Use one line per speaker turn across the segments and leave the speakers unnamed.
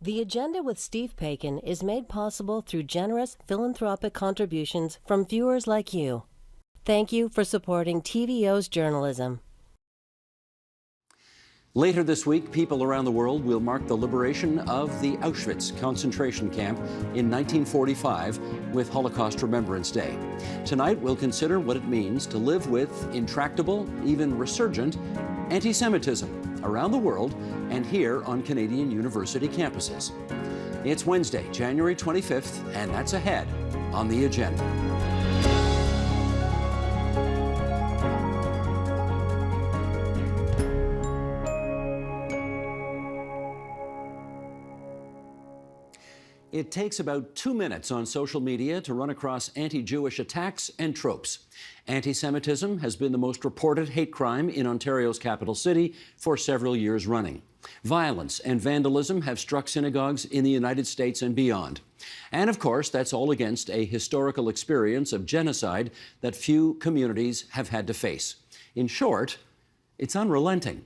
The Agenda with Steve Paikin is made possible through generous philanthropic contributions from viewers like you. Thank you for supporting TVO's journalism.
Later this week, people around the world will mark the liberation of the Auschwitz concentration camp in 1945 with Holocaust Remembrance Day. Tonight, we'll consider what it means to live with intractable, even resurgent, anti-Semitism around the world and here on Canadian university campuses. It's Wednesday, January 25th, and that's ahead on the agenda. It takes about 2 minutes on social media to run across anti-Jewish attacks and tropes. Anti-Semitism has been the most reported hate crime in Ontario's capital city for several years running. Violence and vandalism have struck synagogues in the United States and beyond. And of course, that's all against a historical experience of genocide that few communities have had to face. In short, it's unrelenting.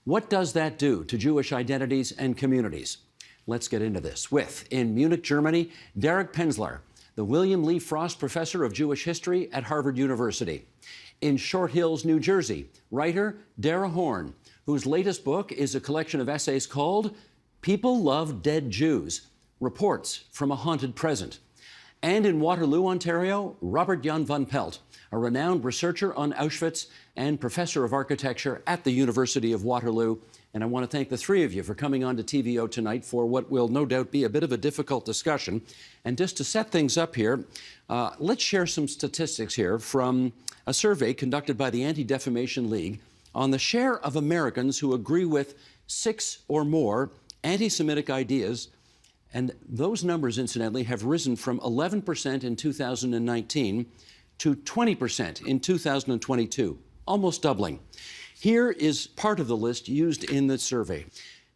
What does that do to Jewish identities and communities? Let's get into this with, in Munich, Germany, Derek Penzler, the William Lee Frost Professor of Jewish History at Harvard University. In Short Hills, New Jersey, writer Dara Horn, whose latest book is a collection of essays called People Love Dead Jews, Reports from a Haunted Present. And in Waterloo, Ontario, Robert Jan van Pelt, a renowned researcher on Auschwitz and professor of architecture at the University of Waterloo. And I want to thank the three of you for coming on to TVO tonight for what will no doubt be a bit of a difficult discussion. And just to set things up here, let's share some statistics here from a survey conducted by the Anti-Defamation League on the share of Americans who agree with 6 or more anti-Semitic ideas. And those numbers, incidentally, have risen from 11% in 2019 to 20% in 2022, almost doubling. Here is part of the list used in the survey.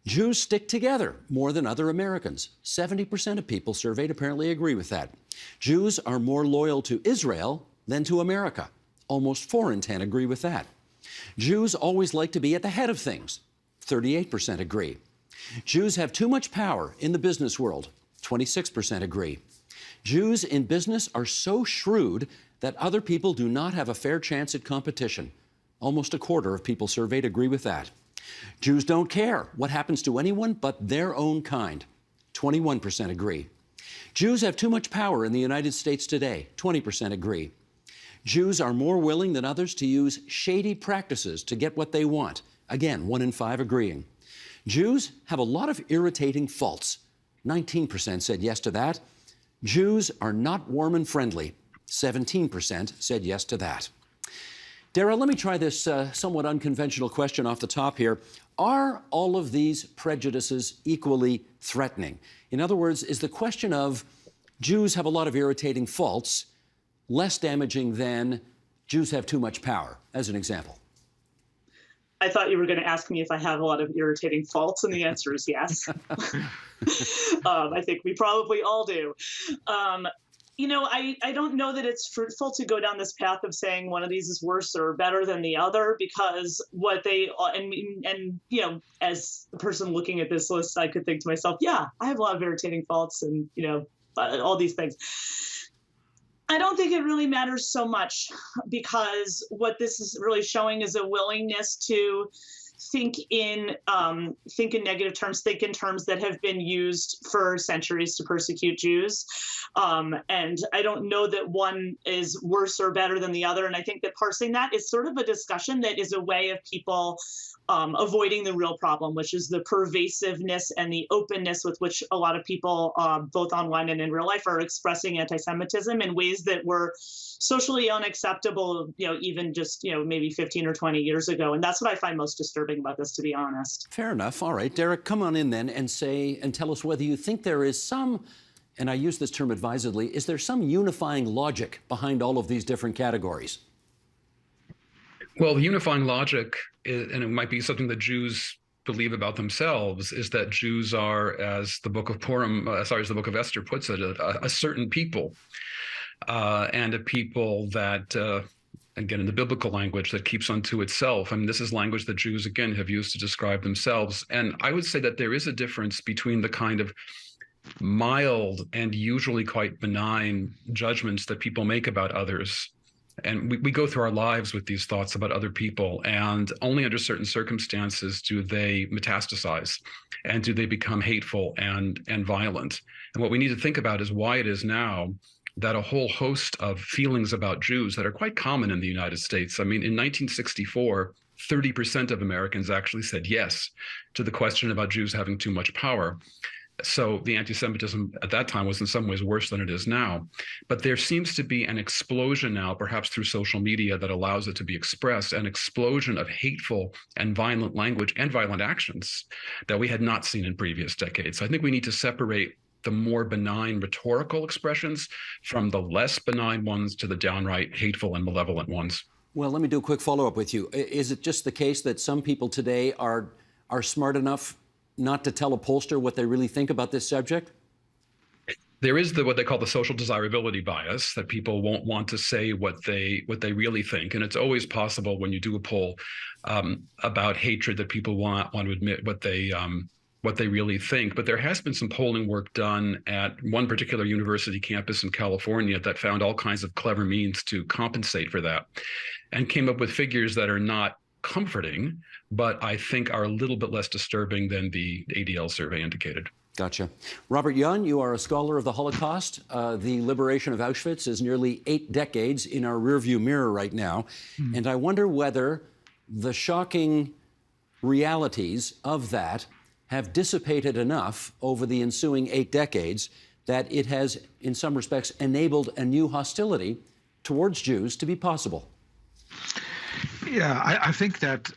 Jews stick together more than other Americans. 70% of people surveyed apparently agree with that. Jews are more loyal to Israel than to America. Almost 4 in 10 agree with that. Jews always like to be at the head of things. 38% agree. Jews have too much power in the business world. 26% agree. Jews in business are so shrewd that other people do not have a fair chance at competition. Almost a quarter of people surveyed agree with that. Jews don't care what happens to anyone but their own kind. 21% agree. Jews have too much power in the United States today. 20% agree. Jews are more willing than others to use shady practices to get what they want. Again, 1 in 5 agreeing. Jews have a lot of irritating faults. 19% said yes to that. Jews are not warm and friendly. 17% said yes to that. Dara, let me try this somewhat unconventional question off the top here. Are all of these prejudices equally threatening? In other words, is the question of Jews have a lot of irritating faults less damaging than Jews have too much power, as an example?
I thought you were going to ask me if I have a lot of irritating faults, and the answer is yes. I think we probably all do. You know, I don't know that it's fruitful to go down this path of saying one of these is worse or better than the other, because what they, and you know, as a person looking at this list, I could think to myself, yeah, I have a lot of irritating faults and, you know, all these things. I don't think it really matters so much, because what this is really showing is a willingness to think in negative terms, think in terms that have been used for centuries to persecute Jews. And I don't know that one is worse or better than the other. And I think that parsing that is sort of a discussion that is a way of people avoiding the real problem, which is the pervasiveness and the openness with which a lot of people, both online and in real life, are expressing anti-Semitism in ways that were socially unacceptable, you know, even just, you know, maybe 15 or 20 years ago. And that's what I find most disturbing about this, to be honest.
Fair enough. All right, Derek, come on in then and tell us whether you think there is some, and I use this term advisedly, is there some unifying logic behind all of these different categories?
Well, the unifying logic, and it might be something that Jews believe about themselves, is that Jews are, as the book of as the book of Esther puts it, a certain people, and a people that again, in the biblical language that keeps unto itself. I mean, this is language that Jews, again, have used to describe themselves. And I would say that there is a difference between the kind of mild and usually quite benign judgments that people make about others. And we go through our lives with these thoughts about other people, and only under certain circumstances do they metastasize and do they become hateful and violent. And what we need to think about is why it is now that a whole host of feelings about Jews that are quite common in the United States. I mean, in 1964, 30% of Americans actually said yes to the question about Jews having too much power. So the anti-Semitism at that time was in some ways worse than it is now. But there seems to be an explosion now, perhaps through social media that allows it to be expressed, an explosion of hateful and violent language and violent actions that we had not seen in previous decades. I think we need to separate the more benign rhetorical expressions from the less benign ones to the downright hateful and malevolent ones.
Well, let me do a quick follow-up with you. Is it just the case that some people today are smart enough not to tell a pollster what they really think about this subject?
There is what they call the social desirability bias, that people won't want to say what they really think, and it's always possible when you do a poll about hatred that people want to admit what they really think. But there has been some polling work done at one particular university campus in California that found all kinds of clever means to compensate for that, and came up with figures that are not comforting, but I think are a little bit less disturbing than the ADL survey indicated.
Gotcha. Robert Young, you are a scholar of the Holocaust. The liberation of Auschwitz is nearly 8 decades in our rearview mirror right now. And I wonder whether the shocking realities of that have dissipated enough over the ensuing 8 decades that it has, in some respects, enabled a new hostility towards Jews to be possible.
Yeah, I think that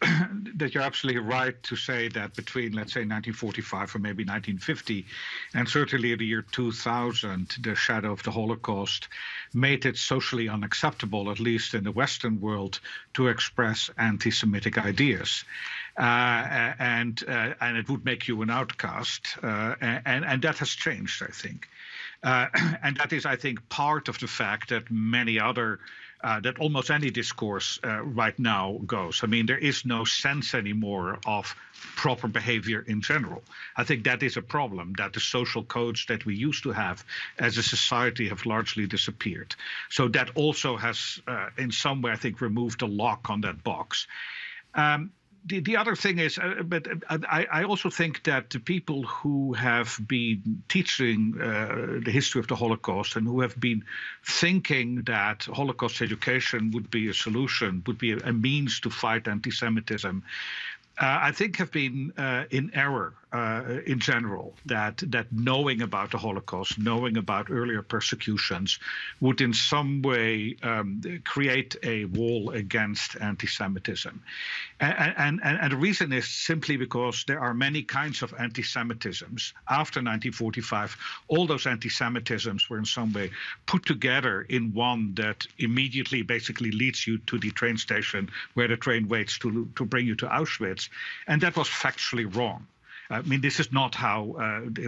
that you're absolutely right to say that between, let's say, 1945 or maybe 1950, and certainly the year 2000, the shadow of the Holocaust made it socially unacceptable, at least in the Western world, to express anti-Semitic ideas. And it would make you an outcast. And that has changed, I think. And that is, I think, part of the fact that many other that almost any discourse right now goes. I mean, there is no sense anymore of proper behavior in general. I think that is a problem, that the social codes that we used to have as a society have largely disappeared. So that also has, in some way, I think, removed the lock on that box. The other thing is, but I also think that the people who have been teaching the history of the Holocaust and who have been thinking that Holocaust education would be a solution, would be a means to fight anti-Semitism, I think have been in error in general, that knowing about the Holocaust, knowing about earlier persecutions would in some way create a wall against anti-Semitism. And the reason is simply because there are many kinds of anti-Semitisms. After 1945, all those anti-Semitisms were in some way put together in one that immediately basically leads you to the train station where the train waits to bring you to Auschwitz. And that was factually wrong. I mean, this is not how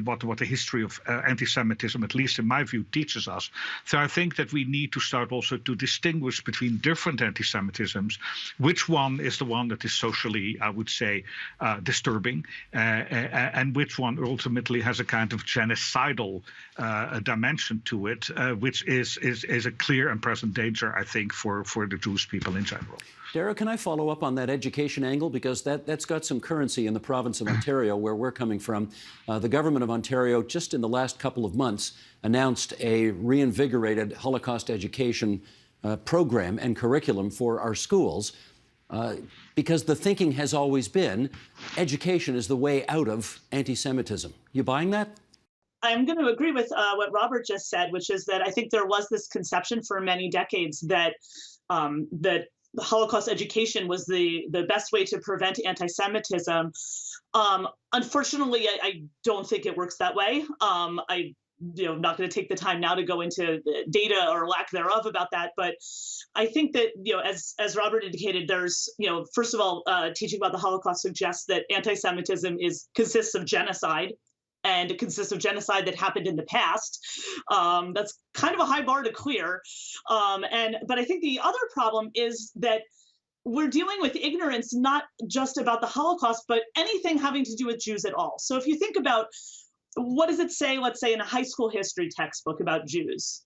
what the history of anti-Semitism, at least in my view, teaches us. So I think that we need to start also to distinguish between different anti-Semitisms, which one is the one that is socially, I would say, disturbing, and which one ultimately has a kind of genocidal dimension to it, which is a clear and present danger, I think, for the Jewish people in general.
Dara, can I follow up on that education angle? Because that's got some currency in the province of Ontario, where we're coming from. The government of Ontario, just in the last couple of months, announced a reinvigorated Holocaust education program and curriculum for our schools, because the thinking has always been education is the way out of anti-Semitism. You buying that?
I'm going to agree with what Robert just said, which is that I think there was this conception for many decades that that the Holocaust education was the best way to prevent anti-Semitism. Unfortunately, I don't think it works that way. I'm not going to take the time now to go into data or lack thereof about that, but I think that, as Robert indicated, there's, first of all, teaching about the Holocaust suggests that anti-Semitism consists of genocide, and it consists of genocide that happened in the past. That's kind of a high bar to clear. But I think the other problem is that we're dealing with ignorance, not just about the Holocaust, but anything having to do with Jews at all. So if you think about what does it say, let's say in a high school history textbook about Jews,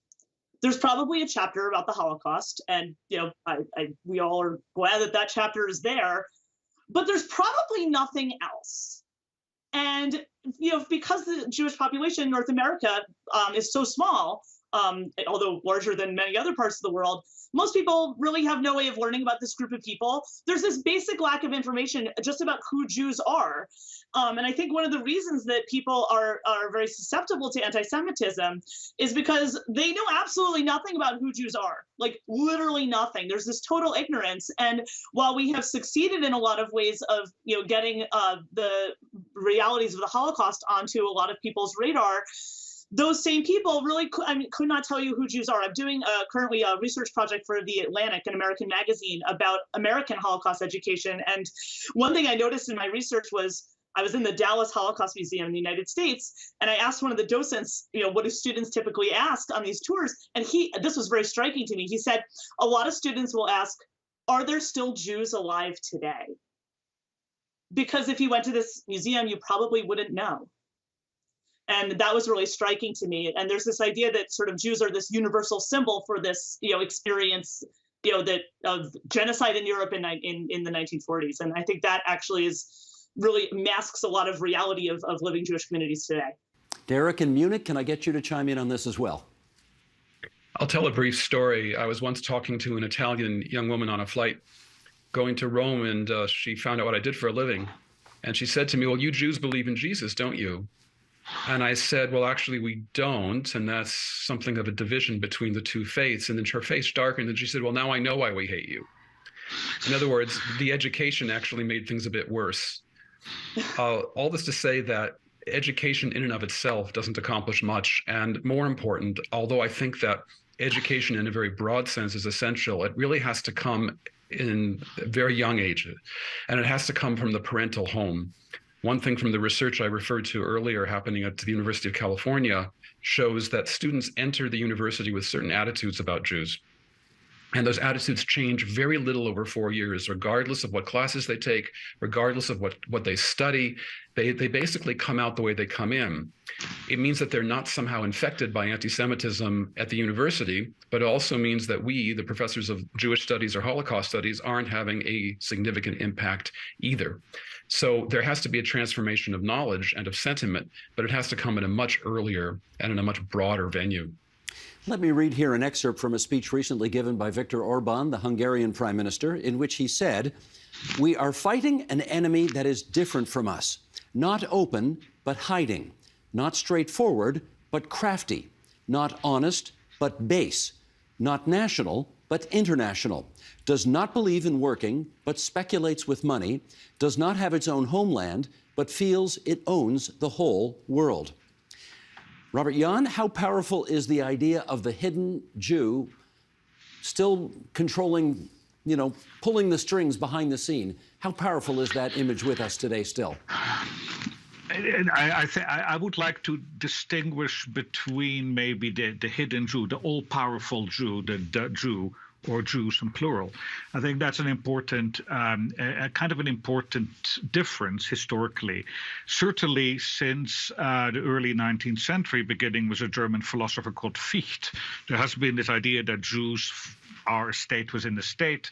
there's probably a chapter about the Holocaust, and we all are glad that that chapter is there, but there's probably nothing else. And because the Jewish population in North America is so small, although larger than many other parts of the world, most people really have no way of learning about this group of people. There's this basic lack of information just about who Jews are. And I think one of the reasons that people are very susceptible to anti-Semitism is because they know absolutely nothing about who Jews are, like literally nothing. There's this total ignorance. And while we have succeeded in a lot of ways of getting the realities of the Holocaust onto a lot of people's radar, those same people really could not tell you who Jews are. I'm doing currently a research project for The Atlantic, an American magazine, about American Holocaust education. And one thing I noticed in my research was I was in the Dallas Holocaust Museum in the United States, and I asked one of the docents, what do students typically ask on these tours? And this was very striking to me. He said, a lot of students will ask, are there still Jews alive today? Because if you went to this museum, you probably wouldn't know. And that was really striking to me. And there's this idea that sort of Jews are this universal symbol for this, experience, that of genocide in Europe in the 1940s. And I think that actually really masks a lot of reality of living Jewish communities today.
Derek in Munich, can I get you to chime in on this as well?
I'll tell a brief story. I was once talking to an Italian young woman on a flight going to Rome, and she found out what I did for a living. And she said to me, well, you Jews believe in Jesus, don't you? And I said, well, actually, we don't. And that's something of a division between the two faiths. And then her face darkened and she said, well, now I know why we hate you. In other words, the education actually made things a bit worse. All this to say that education in and of itself doesn't accomplish much. And more important, although I think that education in a very broad sense is essential, it really has to come in a very young age. And it has to come from the parental home. One thing from the research I referred to earlier happening at the University of California shows that students enter the university with certain attitudes about Jews. And those attitudes change very little over 4 years, regardless of what classes they take, regardless of what they study. They basically come out the way they come in. It means that they're not somehow infected by anti-Semitism at the university, but it also means that we, the professors of Jewish studies or Holocaust studies, aren't having a significant impact either. So there has to be a transformation of knowledge and of sentiment, but it has to come in a much earlier and in a much broader venue.
Let me read here an excerpt from a speech recently given by Viktor Orban, the Hungarian Prime Minister, in which he said, "We are fighting an enemy that is different from us, not open, but hiding, not straightforward, but crafty, not honest, but base, not national, but international, does not believe in working, but speculates with money, does not have its own homeland, but feels it owns the whole world." Robert Jan, how powerful is the idea of the hidden Jew still controlling, pulling the strings behind the scene? How powerful is that image with us today still?
I would like to distinguish between maybe the hidden Jew, the all-powerful Jew, the Jew, or Jews in plural. I think that's an important, kind of an important difference historically. Certainly since the early 19th century, beginning with a German philosopher called Fichte, there has been this idea that Jews are a state within a state,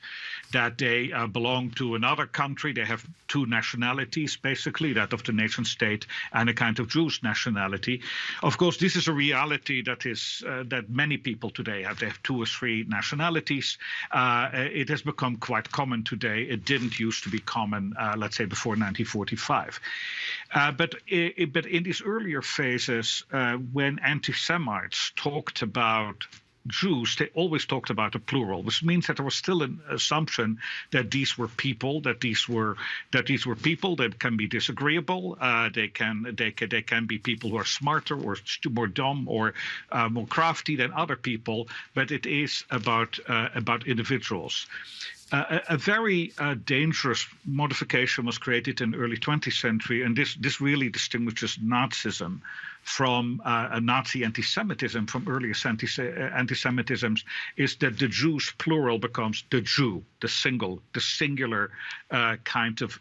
that they belong to another country. They have two nationalities, basically, that of the nation state and a kind of Jewish nationality. Of course, this is a reality that is that many people today have. They have two or three nationalities. It has become quite common today. It didn't used to be common, let's say, before 1945. But in these earlier phases, when anti-Semites talked about Jews, they always talked about a plural, which means that there was still an assumption that these were people, that these were people that can be disagreeable. They can be people who are smarter or more dumb or more crafty than other people. But it is about individuals. a very dangerous modification was created in the early 20th century, and this really distinguishes Nazism from Nazi anti-Semitism, from earlier anti-Semitisms, is that the Jews plural becomes the Jew, the singular kind of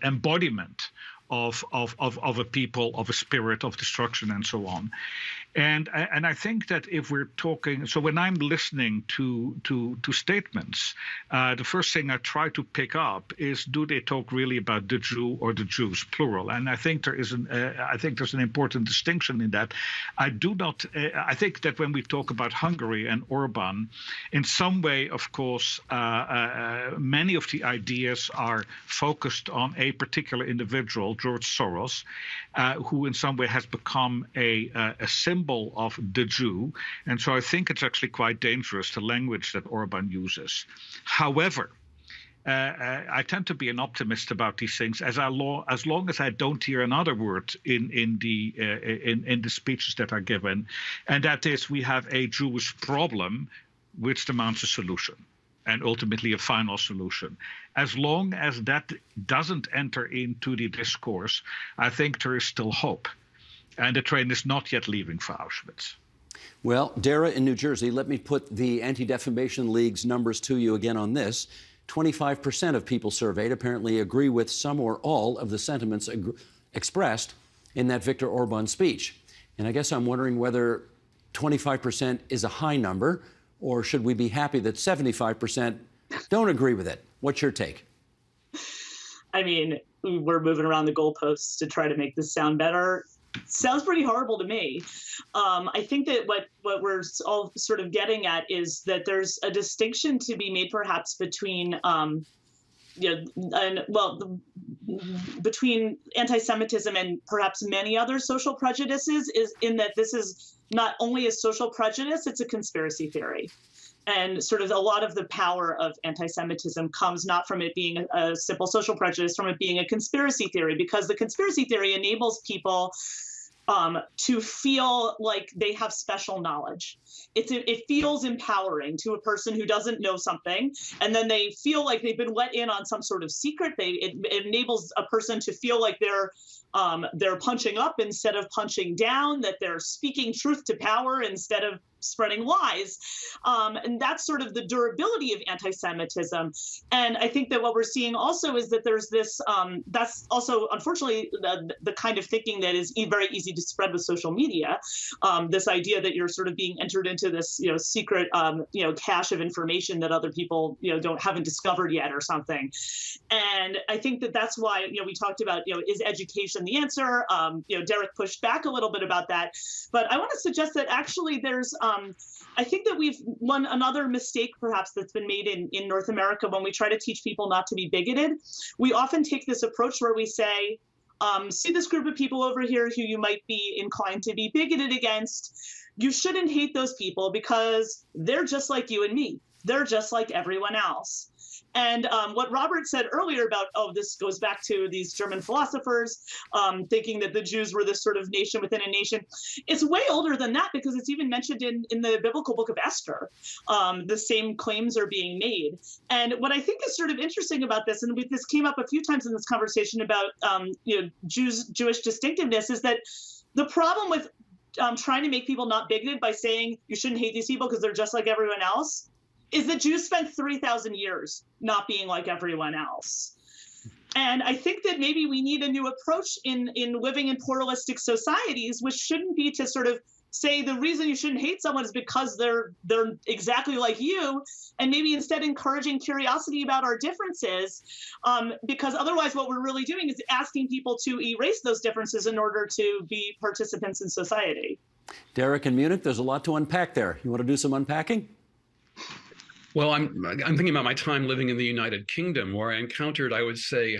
embodiment of a people, of a spirit, of destruction, and so on. And I think that if we're talking, so when I'm listening to statements, the first thing I try to pick up is, do they talk really about the Jew or the Jews plural? And I think there's an important distinction in that. I think that when we talk about Hungary and Orban, in some way, of course, many of the ideas are focused on a particular individual, George Soros, who in some way has become a symbol of the Jew. And so I think it's actually quite dangerous, the language that Orban uses. However, I tend to be an optimist about these things as long as I don't hear another word in the speeches that are given, and that is, we have a Jewish problem which demands a solution, and ultimately a final solution. As long as that doesn't enter into the discourse, I think there is still hope. And the train is not yet leaving for Auschwitz.
Well, Dara in New Jersey, let me put the Anti-Defamation League's numbers to you again on this. 25% of people surveyed apparently agree with some or all of the sentiments expressed in that Viktor Orban speech. And I guess I'm wondering whether 25% is a high number, or should we be happy that 75% don't agree with it? What's your take?
I mean, we're moving around the goalposts to try to make this sound better. Sounds pretty horrible to me. I think that what we're all sort of getting at is that there's a distinction to be made, perhaps, between between anti-Semitism and perhaps many other social prejudices, is in that this is not only a social prejudice, it's a conspiracy theory. And sort of a lot of the power of anti-Semitism comes not from it being a simple social prejudice, from it being a conspiracy theory, because the conspiracy theory enables people to feel like they have special knowledge. It feels empowering to a person who doesn't know something, and then they feel like they've been let in on some sort of secret. It enables a person to feel like they're punching up instead of punching down, that they're speaking truth to power instead of spreading lies. And that's sort of the durability of anti-Semitism. And I think that what we're seeing also is that there's this, that's also, unfortunately, the kind of thinking that is very easy to spread with social media. This idea that you're sort of being entered into this, secret, cache of information that other people, haven't discovered yet or something. And I think that that's why, we talked about, is education the answer? Derek pushed back a little bit about that. But I want to suggest that actually there's, I think that another mistake perhaps that's been made in North America when we try to teach people not to be bigoted. We often take this approach where we say, see this group of people over here who you might be inclined to be bigoted against. You shouldn't hate those people because they're just like you and me. They're just like everyone else. And what Robert said earlier about, this goes back to these German philosophers thinking that the Jews were this sort of nation within a nation. It's way older than that, because it's even mentioned in the biblical book of Esther. The same claims are being made. And what I think is sort of interesting about this, and this came up a few times in this conversation about Jewish distinctiveness, is that the problem with trying to make people not bigoted by saying you shouldn't hate these people because they're just like everyone else is that Jews spent 3,000 years not being like everyone else. And I think that maybe we need a new approach in living in pluralistic societies, which shouldn't be to sort of say the reason you shouldn't hate someone is because they're exactly like you, and maybe instead encouraging curiosity about our differences, because otherwise what we're really doing is asking people to erase those differences in order to be participants in society.
Derek in Munich, there's a lot to unpack there. You want to do some unpacking?
Well, I'm thinking about my time living in the United Kingdom, where I encountered, I would say,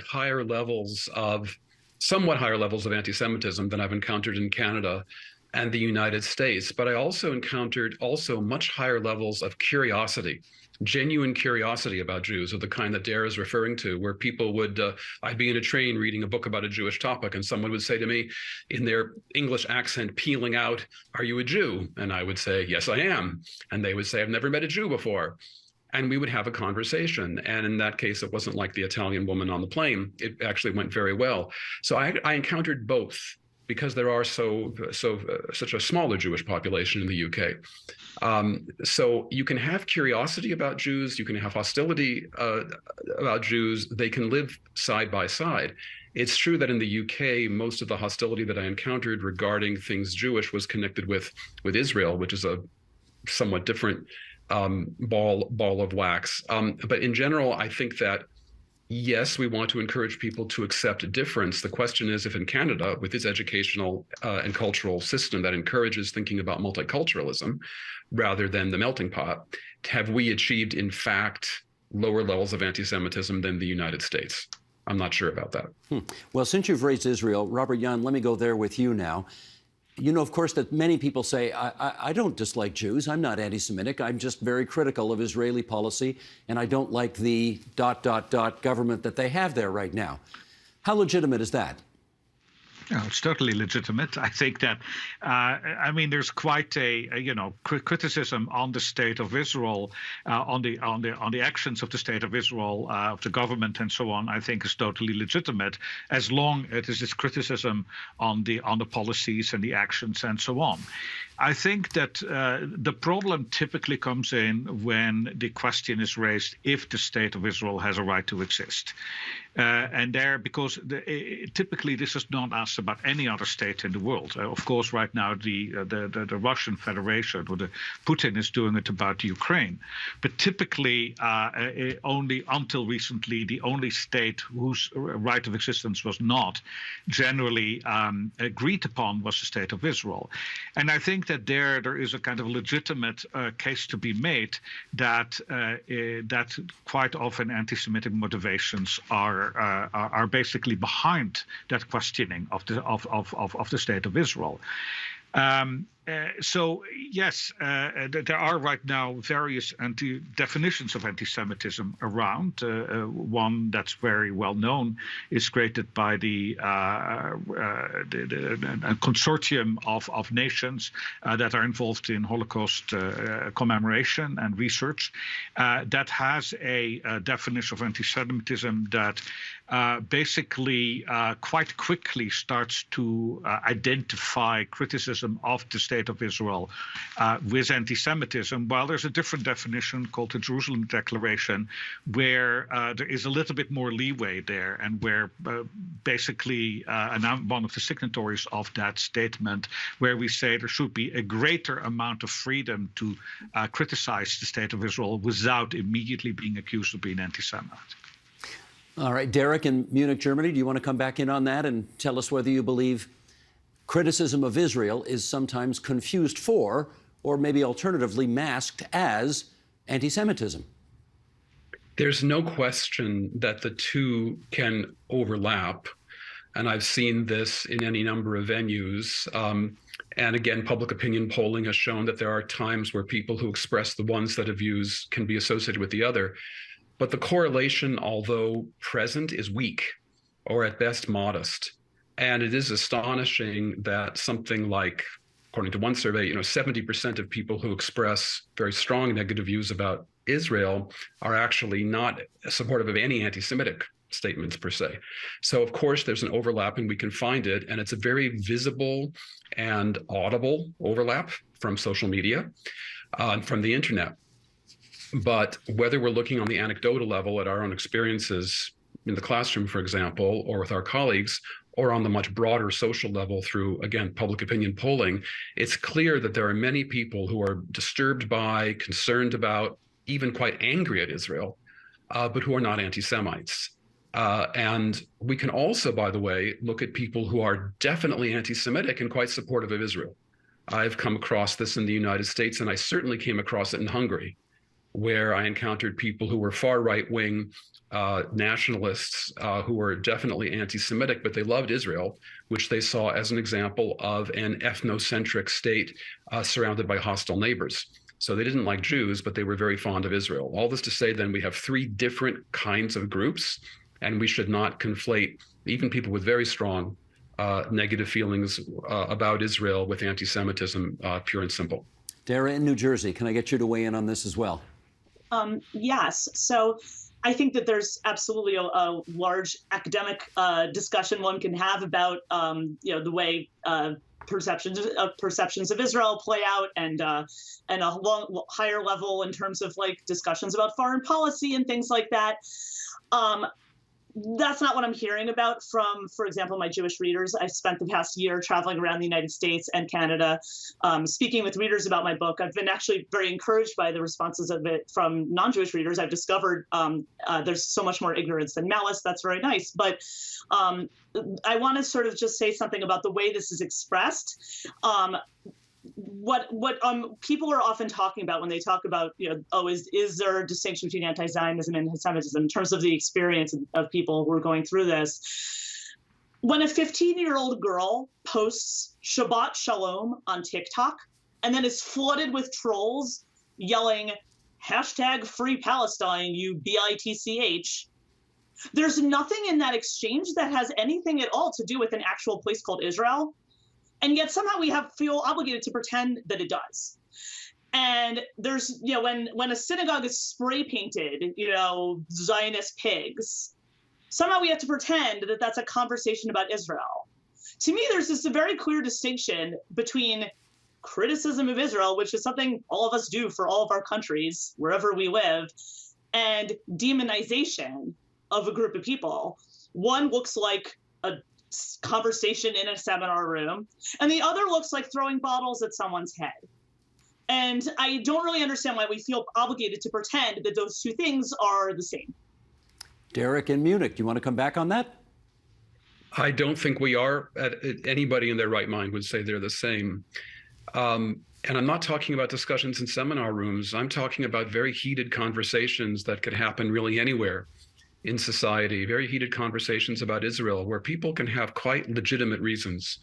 somewhat higher levels of anti-Semitism than I've encountered in Canada and the United States. But I also encountered much higher levels of curiosity, genuine curiosity about Jews, of the kind that Dara is referring to, where people would, I'd be in a train reading a book about a Jewish topic, and someone would say to me in their English accent, peeling out, "Are you a Jew?" And I would say, "Yes, I am." And they would say, "I've never met a Jew before." and we would have a conversation. And in that case, it wasn't like the Italian woman on the plane. It actually went very well. So I encountered both, because there are such a smaller Jewish population in the UK. So you can have curiosity about Jews, you can have hostility about Jews. They can live side by side. It's true that in the UK, most of the hostility that I encountered regarding things Jewish was connected with Israel, which is a somewhat different ball of wax. But in general, I think that, yes, we want to encourage people to accept difference. The question is, if in Canada, with its educational and cultural system that encourages thinking about multiculturalism rather than the melting pot, have we achieved, in fact, lower levels of anti-Semitism than the United States? I'm not sure about that.
Well, since you've raised Israel, Robert Jan, let me go there with you now. You know, of course, that many people say, I don't dislike Jews. I'm not anti-Semitic. I'm just very critical of Israeli policy, and I don't like the ... government that they have there right now. How legitimate is that?
No, it's totally legitimate. I think that, I mean, there's quite a criticism on the state of Israel, on the actions of the state of Israel, of the government, and so on. I think is totally legitimate, as long as it is this criticism on the policies and the actions and so on. I think that the problem typically comes in when the question is raised if the state of Israel has a right to exist. And there, because typically this is not asked about any other state in the world. Of course, right now the Russian Federation, or the Putin, is doing it about Ukraine. But typically, only until recently, the only state whose right of existence was not generally agreed upon was the state of Israel. And I think that there is a kind of legitimate case to be made that that quite often anti-Semitic motivations are basically behind that questioning of the state of Israel. So yes, there are right now various definitions of anti-Semitism around. One that's very well known is created by the consortium of nations that are involved in Holocaust commemoration and research. That has a definition of anti-Semitism that basically quite quickly starts to identify criticism of the state of Israel with anti-Semitism, while there's a different definition called the Jerusalem Declaration, where there is a little bit more leeway there, and where basically I'm one of the signatories of that statement, where we say there should be a greater amount of freedom to criticize the state of Israel without immediately being accused of being anti-Semite.
All right, Derek in Munich, Germany, do you want to come back in on that and tell us whether you believe criticism of Israel is sometimes confused for, or maybe alternatively masked as, anti-Semitism?
There's no question that the two can overlap. And I've seen this in any number of venues. And again, public opinion polling has shown that there are times where people who express the one set of views can be associated with the other. But the correlation, although present, is weak, or at best modest. And it is astonishing that something like, according to one survey, 70% of people who express very strong negative views about Israel are actually not supportive of any anti-Semitic statements per se. So of course there's an overlap, and we can find it, and it's a very visible and audible overlap from social media, from the internet. But whether we're looking on the anecdotal level at our own experiences in the classroom, for example, or with our colleagues, or on the much broader social level through, again, public opinion polling, it's clear that there are many people who are disturbed by, concerned about, even quite angry at Israel, but who are not anti-Semites. And we can also, by the way, look at people who are definitely anti-Semitic and quite supportive of Israel. I've come across this in the United States, and I certainly came across it in Hungary, where I encountered people who were far right-wing nationalists who were definitely anti-Semitic, but they loved Israel, which they saw as an example of an ethnocentric state surrounded by hostile neighbors. So they didn't like Jews, but they were very fond of Israel. All this to say, then, we have three different kinds of groups, and we should not conflate even people with very strong negative feelings about Israel with anti-Semitism, pure and simple.
Dara in New Jersey, can I get you to weigh in on this as well?
Yes. So I think that there's absolutely a large academic discussion one can have about the way perceptions of Israel play out, and a higher level in terms of like discussions about foreign policy and things like that. That's not what I'm hearing about from, for example, my Jewish readers. I spent the past year traveling around the United States and Canada, speaking with readers about my book. I've been actually very encouraged by the responses of it from non-Jewish readers. I've discovered there's so much more ignorance than malice. That's very nice. But I want to sort of just say something about the way this is expressed. What people are often talking about when they talk about, is there a distinction between anti-Zionism and anti-Semitism in terms of the experience of people who are going through this? When a 15-year-old girl posts Shabbat Shalom on TikTok and then is flooded with trolls yelling #Free Palestine, you bitch, there's nothing in that exchange that has anything at all to do with an actual place called Israel. And yet somehow we feel obligated to pretend that it does. And there's, when a synagogue is spray painted, Zionist pigs, somehow we have to pretend that that's a conversation about Israel. To me, there's just a very clear distinction between criticism of Israel, which is something all of us do for all of our countries, wherever we live, and demonization of a group of people. One looks like a conversation in a seminar room, and the other looks like throwing bottles at someone's head. And I don't really understand why we feel obligated to pretend that those two things are the same.
Derek in Munich, do you want to come back on that?
I don't think we are. Anybody in their right mind would say they're the same. And I'm not talking about discussions in seminar rooms. I'm talking about very heated conversations that could happen really anywhere in society, very heated conversations about Israel, where people can have quite legitimate reasons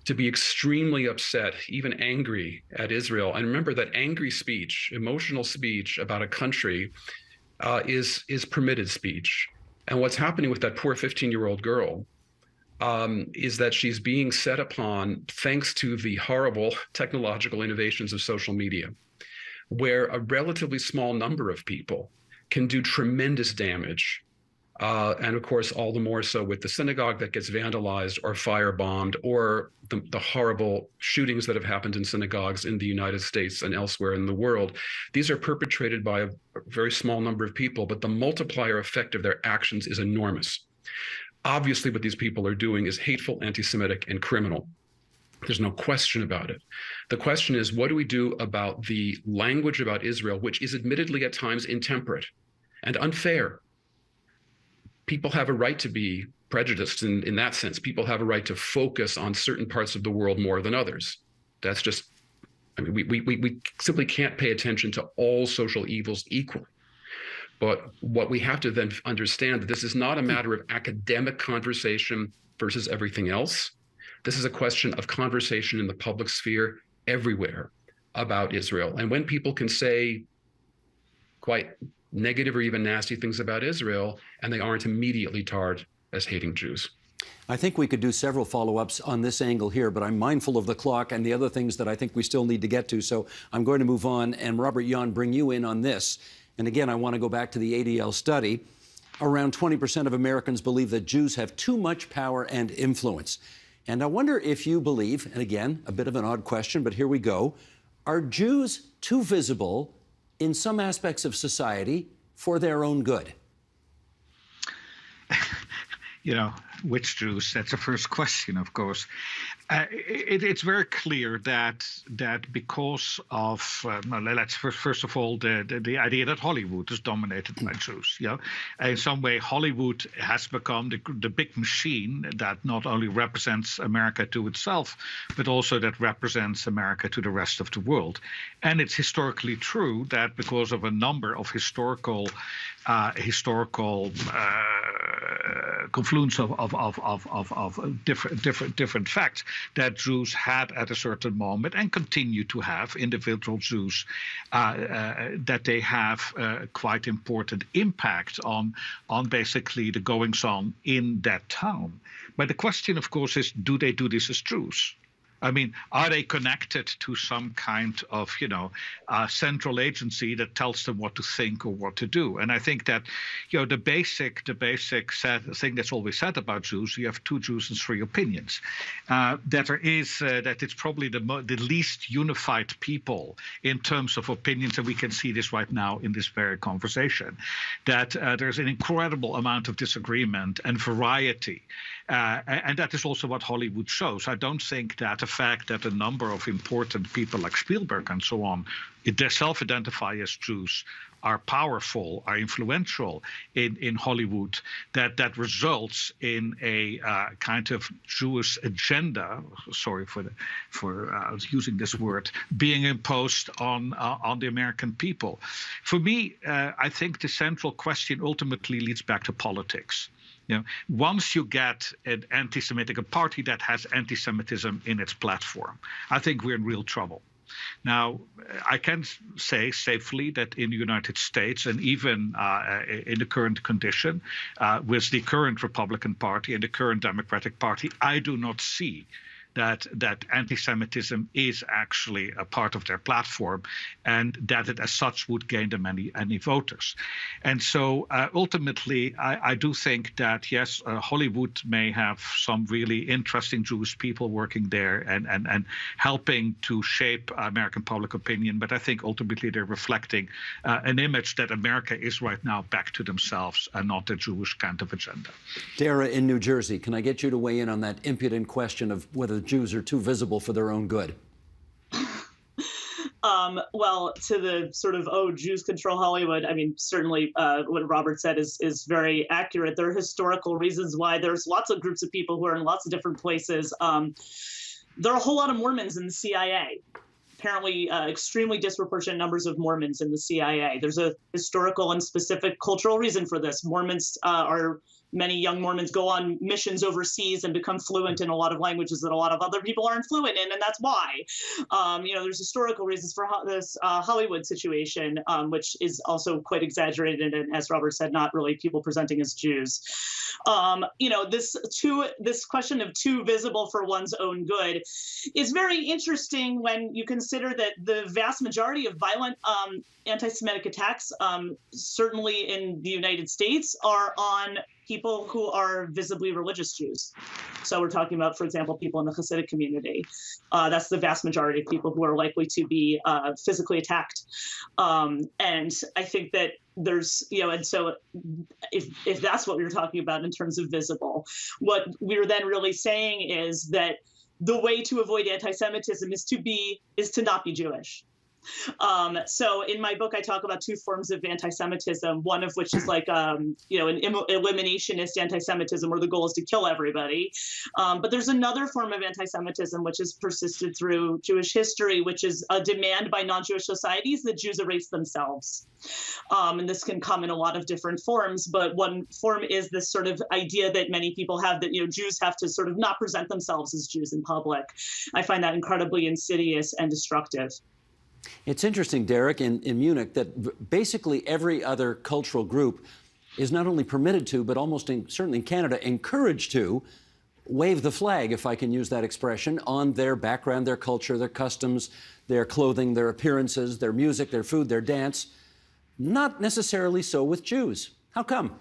to be extremely upset, even angry at Israel. And remember that angry speech, emotional speech about a country is permitted speech. And what's happening with that poor 15-year-old girl is that she's being set upon thanks to the horrible technological innovations of social media, where a relatively small number of people can do tremendous damage. And of course, all the more so with the synagogue that gets vandalized or firebombed, or the horrible shootings that have happened in synagogues in the United States and elsewhere in the world. These are perpetrated by a very small number of people, but the multiplier effect of their actions is enormous. Obviously, what these people are doing is hateful, anti-Semitic, and criminal. There's no question about it. The question is, what do we do about the language about Israel, which is admittedly at times intemperate and unfair? People have a right to be prejudiced in that sense. People have a right to focus on certain parts of the world more than others. That's just, we simply can't pay attention to all social evils equally. But what we have to then understand, that this is not a matter of academic conversation versus everything else. This is a question of conversation in the public sphere everywhere about Israel. And when people can say quite negative or even nasty things about Israel, and they aren't immediately tarred as hating Jews.
I think we could do several follow-ups on this angle here, but I'm mindful of the clock and the other things that I think we still need to get to. So I'm going to move on, and Robert Jan, bring you in on this. And again, I want to go back to the ADL study. Around 20% of Americans believe that Jews have too much power and influence. And I wonder if you believe, and again, a bit of an odd question, but here we go, are Jews too visible in some aspects of society for their own good?
Which Jews? That's the first question, of course. It's very clear that because of let's first of all the idea that Hollywood is dominated by Jews. In some way, Hollywood has become the big machine that not only represents America to itself, but also that represents America to the rest of the world. And it's historically true that because of a number of historical confluence of different facts, that Jews had at a certain moment and continue to have, individual Jews, that they have quite important impact on basically the goings on in that town. But the question, of course, is, do they do this as Jews? I mean, are they connected to some kind of, central agency that tells them what to think or what to do? And I think that, the basic thing that's always said about Jews, you have two Jews and three opinions. That it's probably the least unified people in terms of opinions, and we can see this right now in this very conversation. That there's an incredible amount of disagreement and variety. And that is also what Hollywood shows. I don't think that the fact that a number of important people like Spielberg and so on, they self-identify as Jews, are powerful, are influential in Hollywood, that results in a kind of Jewish agenda. Sorry for using this word, being imposed on the American people. For me, I think the central question ultimately leads back to politics. Once you get an a party that has anti-Semitism in its platform, I think we're in real trouble. Now, I can say safely that in the United States, and even in the current condition, with the current Republican Party and the current Democratic Party, I do not see that anti-Semitism is actually a part of their platform, and that it as such would gain them any voters. And so ultimately, I do think that, yes, Hollywood may have some really interesting Jewish people working there and helping to shape American public opinion, but I think ultimately they're reflecting an image that America is right now back to themselves and not a Jewish kind of agenda.
Dara in New Jersey, can I get you to weigh in on that impudent question of whether Jews are too visible for their own good?
Well, to the sort of, Jews control Hollywood, I mean, certainly what Robert said is very accurate. There are historical reasons why there's lots of groups of people who are in lots of different places. There are a whole lot of Mormons in the CIA. Apparently extremely disproportionate numbers of Mormons in the CIA. There's a historical and specific cultural reason for this. Many young Mormons go on missions overseas and become fluent in a lot of languages that a lot of other people aren't fluent in, and that's why. There's historical reasons for this Hollywood situation, which is also quite exaggerated, and as Robert said, not really people presenting as Jews. This question of too visible for one's own good is very interesting when you consider that the vast majority of violent anti-Semitic attacks, certainly in the United States, are on people who are visibly religious Jews. So we're talking about, for example, people in the Hasidic community. That's the vast majority of people who are likely to be physically attacked. And I think that there's, and so if that's what we were talking about in terms of visible, what we're then really saying is that the way to avoid anti-Semitism is to not be Jewish. So in my book, I talk about two forms of anti-Semitism, one of which is like, an eliminationist anti-Semitism where the goal is to kill everybody. But there's another form of anti-Semitism which has persisted through Jewish history, which is a demand by non-Jewish societies that Jews erase themselves. And this can come in a lot of different forms, but one form is this sort of idea that many people have that, Jews have to sort of not present themselves as Jews in public. I find that incredibly insidious and destructive.
It's interesting, Derek, in Munich, that basically every other cultural group is not only permitted to, but certainly in Canada, encouraged to wave the flag, if I can use that expression, on their background, their culture, their customs, their clothing, their appearances, their music, their food, their dance. Not necessarily so with Jews. How come?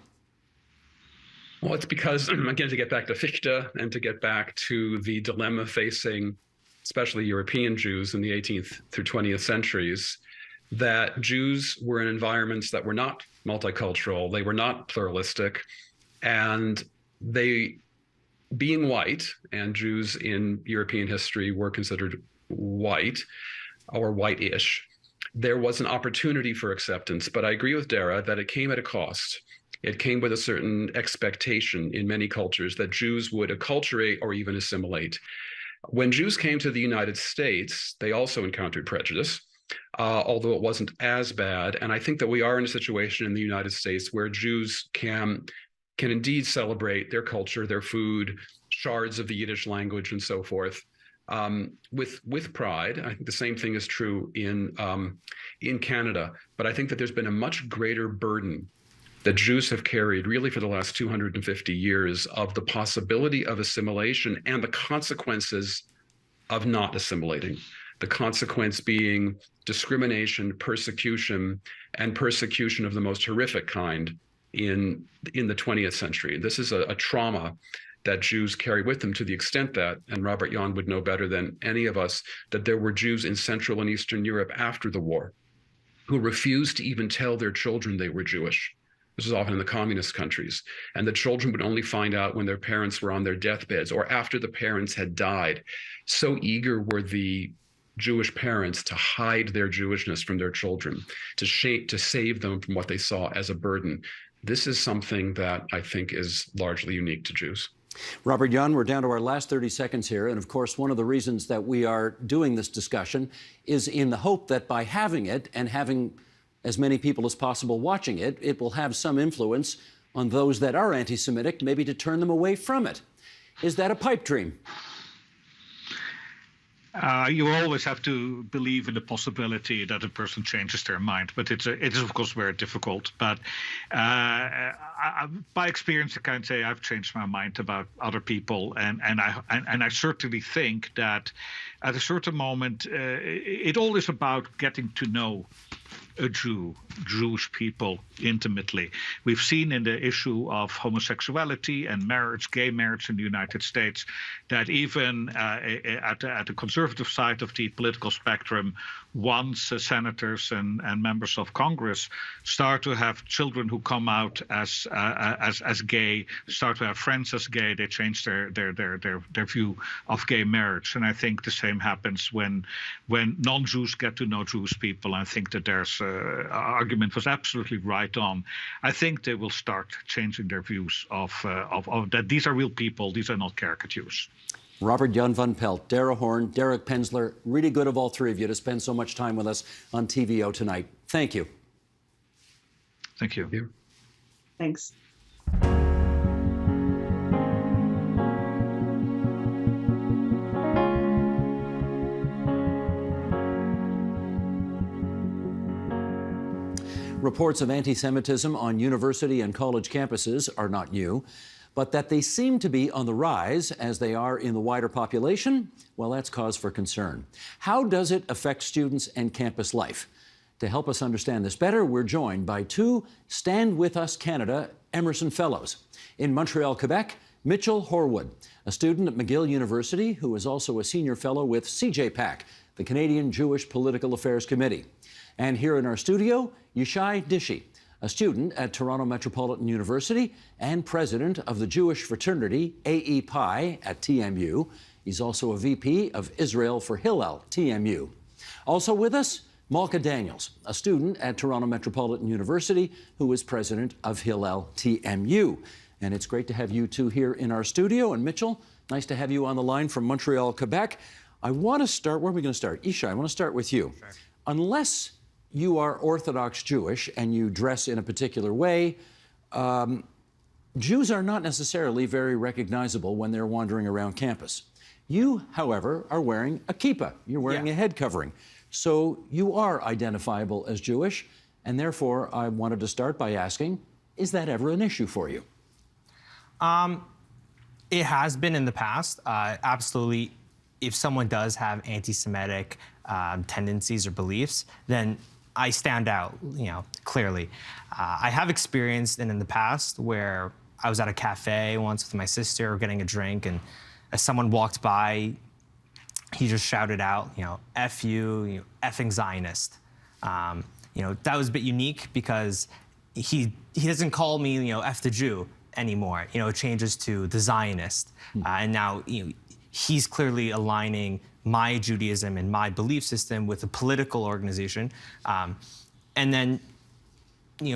Well, it's because, again, to get back to Fichte and to get back to the dilemma facing especially European Jews in the 18th through 20th centuries, that Jews were in environments that were not multicultural, they were not pluralistic, and they, being white, and Jews in European history were considered white or white-ish, there was an opportunity for acceptance. But I agree with Dara that it came at a cost. It came with a certain expectation in many cultures that Jews would acculturate or even assimilate. When Jews came to the United States, they also encountered prejudice, although it wasn't as bad. And I think that we are in a situation in the United States where Jews can indeed celebrate their culture, their food, shards of the Yiddish language, and so forth, with pride. I think the same thing is true in Canada. But I think that there's been a much greater burden that Jews have carried really for the last 250 years of the possibility of assimilation and the consequences of not assimilating. The consequence being discrimination, persecution, and persecution of the most horrific kind in the 20th century. This is a trauma that Jews carry with them, to the extent that, and Robert Jan would know better than any of us, that there were Jews in Central and Eastern Europe after the war who refused to even tell their children they were Jewish. This was often in the communist countries. And the children would only find out when their parents were on their deathbeds or after the parents had died. So eager were the Jewish parents to hide their Jewishness from their children, to save them from what they saw as a burden. This is something that I think is largely unique to Jews.
Robert Jan, we're down to our last 30 seconds here. And of course, one of the reasons that we are doing this discussion is in the hope that by having it and having as many people as possible watching it, it will have some influence on those that are anti-Semitic, maybe to turn them away from it. Is that a pipe dream?
You always have to believe in the possibility that a person changes their mind, but it is of course very difficult. But by experience, I can say I've changed my mind about other people, and I certainly think that at a certain moment, it all is about getting to know a Jewish people intimately. We've seen in the issue of homosexuality and marriage, gay marriage in the United States, that even at the conservative side of the political spectrum, once senators and members of Congress start to have children who come out as gay, start to have friends as gay, they change their view of gay marriage. And I think the same happens when non-Jews get to know Jewish people. I think that there's argument was absolutely right on. I think they will start changing their views of that these are real people, these are not caricatures.
Robert Jan van Pelt, Dara Horn, Derek Penzler, really good of all three of you to spend so much time with us on TVO tonight. Thank you.
Thank you.
Thanks.
Reports of anti-Semitism on university and college campuses are not new, but that they seem to be on the rise as they are in the wider population, well, that's cause for concern. How does it affect students and campus life? To help us understand this better, we're joined by two Stand With Us Canada Emerson Fellows. In Montreal, Quebec, Mitchell Horwood, a student at McGill University who is also a senior fellow with CJPAC, the Canadian Jewish Political Affairs Committee. And here in our studio, Yishai Dishi, a student at Toronto Metropolitan University and president of the Jewish fraternity AE Pi at TMU. He's also a VP of Israel for Hillel, TMU. Also with us, Malka Daniels, a student at Toronto Metropolitan University who is president of Hillel, TMU. And it's great to have you two here in our studio. And Mitchell, nice to have you on the line from Montreal, Quebec. I want to start, where are we going to start? Yishai, I want to start with you. Sure. Unless you are Orthodox Jewish and you dress in a particular way, Jews are not necessarily very recognizable when they're wandering around campus. You, however, are wearing a kippah. You're wearing a head covering. So you are identifiable as Jewish, and therefore I wanted to start by asking, is that ever an issue for you?
It has been in the past, absolutely. If someone does have anti-Semitic tendencies or beliefs, then I stand out, clearly. I have experienced in the past where I was at a cafe once with my sister getting a drink, and as someone walked by, he just shouted out, F you, effing Zionist. That was a bit unique because he doesn't call me, F the Jew anymore. It changes to the Zionist. And now, he's clearly aligning my Judaism and my belief system with a political organization. And then,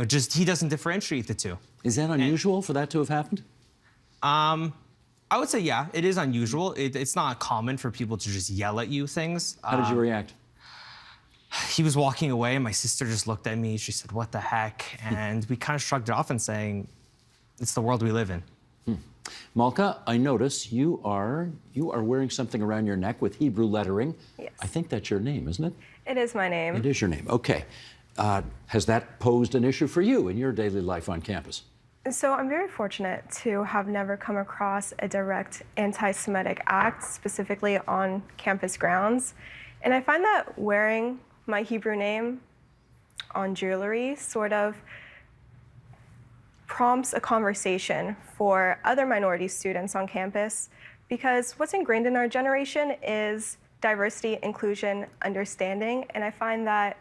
just he doesn't differentiate the two.
Is that unusual for that to have happened?
I would say, yeah, it is unusual. It's not common for people to just yell at you things.
How did you react?
He was walking away and my sister just looked at me. She said, what the heck? And we kind of shrugged it off and saying, it's the world we live in.
Malka, I notice you are wearing something around your neck with Hebrew lettering.
Yes.
I think that's your name, isn't it?
It is my name.
It is your name. Okay. Has that posed an issue for you in your daily life on campus?
So I'm very fortunate to have never come across a direct anti-Semitic act, specifically on campus grounds. And I find that wearing my Hebrew name on jewelry sort of prompts a conversation for other minority students on campus, because what's ingrained in our generation is diversity, inclusion, understanding, and I find that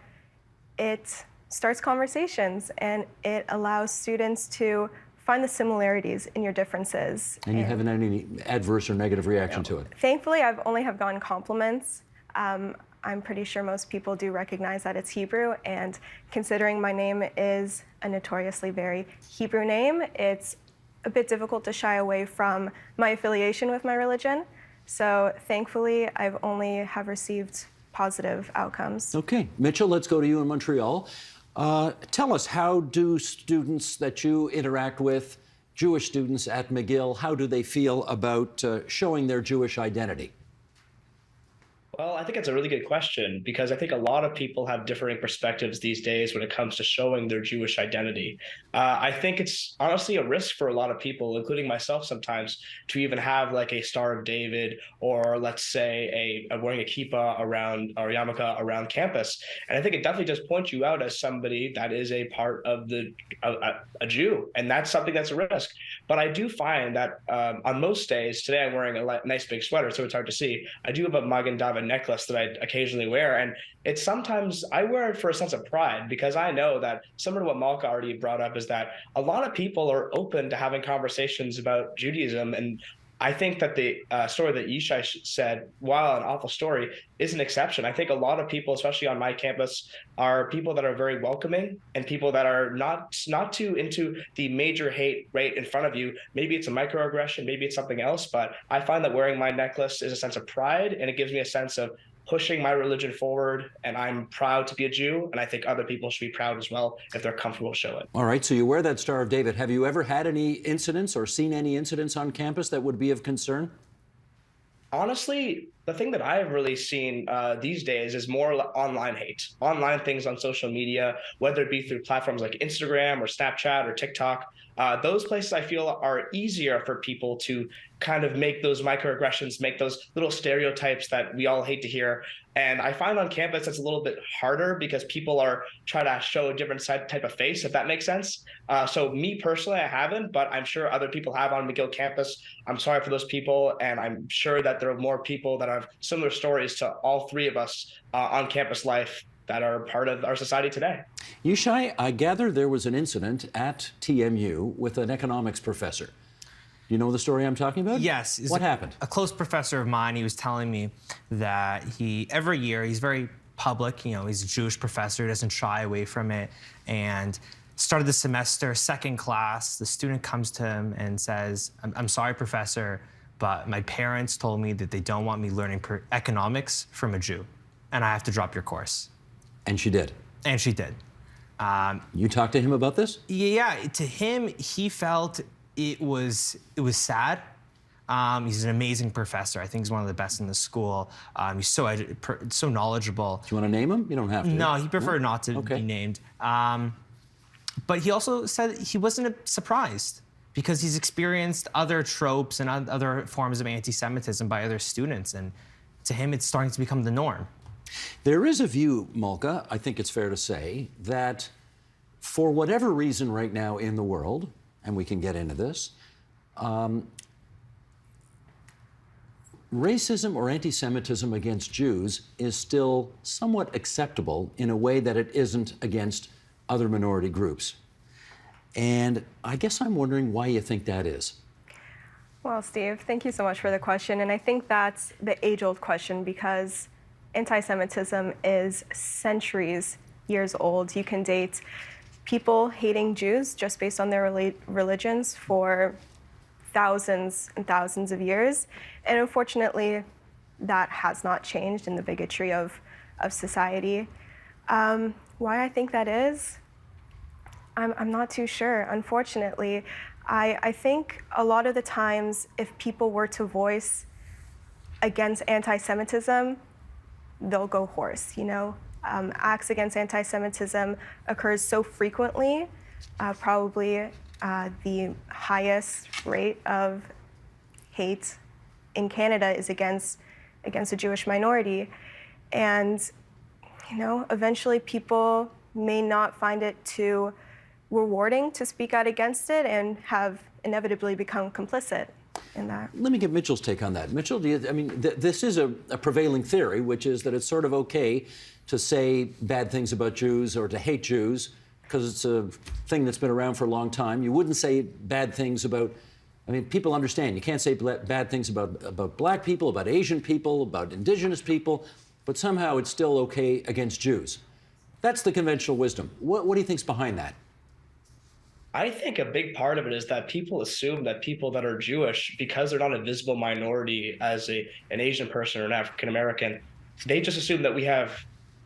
it starts conversations and it allows students to find the similarities in your differences.
And you haven't had any adverse or negative reaction to it?
Thankfully, I've only have gotten compliments. I'm pretty sure most people do recognize that it's Hebrew, and considering my name is a notoriously very Hebrew name, it's a bit difficult to shy away from my affiliation with my religion. So thankfully, I've only have received positive outcomes.
Okay, Mitchell, let's go to you in Montreal. Tell us, how do students that you interact with, Jewish students at McGill, how do they feel about showing their Jewish identity?
Well, I think it's a really good question, because I think a lot of people have differing perspectives these days when it comes to showing their Jewish identity. I think it's honestly a risk for a lot of people, including myself sometimes, to even have like a Star of David, or let's say wearing a kippah around, or yarmulke around campus. And I think it definitely does point you out as somebody that is a part of a Jew, and that's something that's a risk. But I do find that on most days, today I'm wearing a nice big sweater, so it's hard to see. I do have a Magen David necklace that I occasionally wear, and it's sometimes I wear it for a sense of pride, because I know that, similar to what Malka already brought up, is that a lot of people are open to having conversations about Judaism. And I think that the story that Yishai said, while an awful story, is an exception. I think a lot of people, especially on my campus, are people that are very welcoming, and people that are not too into the major hate right in front of you. Maybe it's a microaggression, maybe it's something else, but I find that wearing my necklace is a sense of pride, and it gives me a sense of pushing my religion forward, and I'm proud to be a Jew, and I think other people should be proud as well if they're comfortable to show it.
All right, so you wear that Star of David. Have you ever had any incidents or seen any incidents on campus that would be of concern?
Honestly, the thing that I've really seen these days is more online hate, online things on social media, whether it be through platforms like Instagram or Snapchat or TikTok. Those places I feel are easier for people to kind of make those microaggressions, make those little stereotypes that we all hate to hear. And I find on campus it's a little bit harder, because people are trying to show a different type of face, if that makes sense. So me personally, I haven't, but I'm sure other people have on McGill campus. I'm sorry for those people, and I'm sure that there are more people that have similar stories to all three of us on campus life that are part of our society today.
Yishai, I gather there was an incident at TMU with an economics professor. You know the story I'm talking about?
Yes.
What happened?
A close professor of mine, he was telling me that every year, he's very public, he's a Jewish professor, doesn't shy away from it. And start of the semester, second class, the student comes to him and says, I'm sorry, professor, but my parents told me that they don't want me learning economics from a Jew, and I have to drop your course.
And she did?
And she did.
You talked to him about this?
Yeah, to him, he felt it was sad. He's an amazing professor. I think he's one of the best in the school. He's so knowledgeable.
Do you want to name him? You don't have to.
No, he preferred not to be named. But he also said he wasn't surprised, because he's experienced other tropes and other forms of anti-Semitism by other students. And to him, it's starting to become the norm.
There is a view, Malka, I think it's fair to say, that for whatever reason right now in the world, and we can get into this, racism or anti-Semitism against Jews is still somewhat acceptable in a way that it isn't against other minority groups. And I guess I'm wondering why you think that is.
Well, Steve, thank you so much for the question. And I think that's the age-old question, because anti-Semitism is years old. You can date people hating Jews just based on their religions for thousands and thousands of years. And unfortunately, that has not changed in the bigotry of society. Why I think that is, I'm not too sure. Unfortunately, I think a lot of the times, if people were to voice against anti-Semitism, they'll go hoarse, Acts against anti-Semitism occurs so frequently, probably the highest rate of hate in Canada is against the Jewish minority. And, eventually people may not find it too rewarding to speak out against it and have inevitably become complicit in that.
Let me get Mitchell's take on that. Mitchell, this is a prevailing theory, which is that it's sort of okay to say bad things about Jews or to hate Jews because it's a thing that's been around for a long time. You wouldn't say bad things about, people understand. You can't say bad things about black people, about Asian people, about indigenous people, but somehow it's still okay against Jews. That's the conventional wisdom. What do you think's behind that?
I think a big part of it is that people assume that people that are Jewish, because they're not a visible minority as an Asian person or an African American, they just assume that we have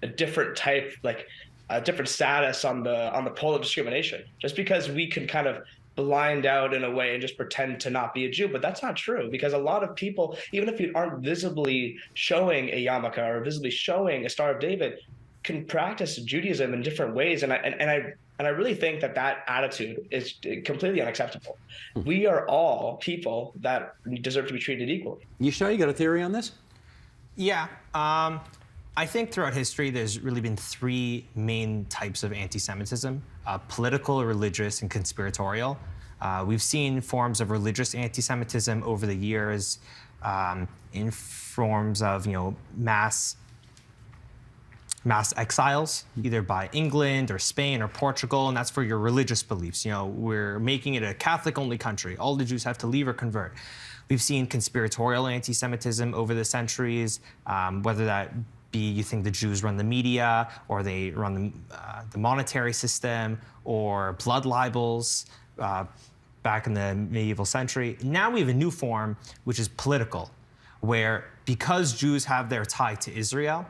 a different type, like a different status on the pole of discrimination, just because we can kind of blind out in a way and just pretend to not be a Jew. But that's not true, because a lot of people, even if you aren't visibly showing a yarmulke or visibly showing a Star of David, can practice Judaism in different ways. And I really think that attitude is completely unacceptable. We are all people that deserve to be treated equally.
Yishai, you got a theory on this?
Yeah. I think throughout history, there's really been three main types of anti-Semitism: political, religious, and conspiratorial. We've seen forms of religious anti-Semitism over the years in forms of, mass exiles, either by England or Spain or Portugal, and that's for your religious beliefs. We're making it a Catholic-only country. All the Jews have to leave or convert. We've seen conspiratorial anti-Semitism over the centuries, whether that be you think the Jews run the media, or they run the monetary system, or blood libels back in the medieval century. Now we have a new form, which is political, where because Jews have their tie to Israel,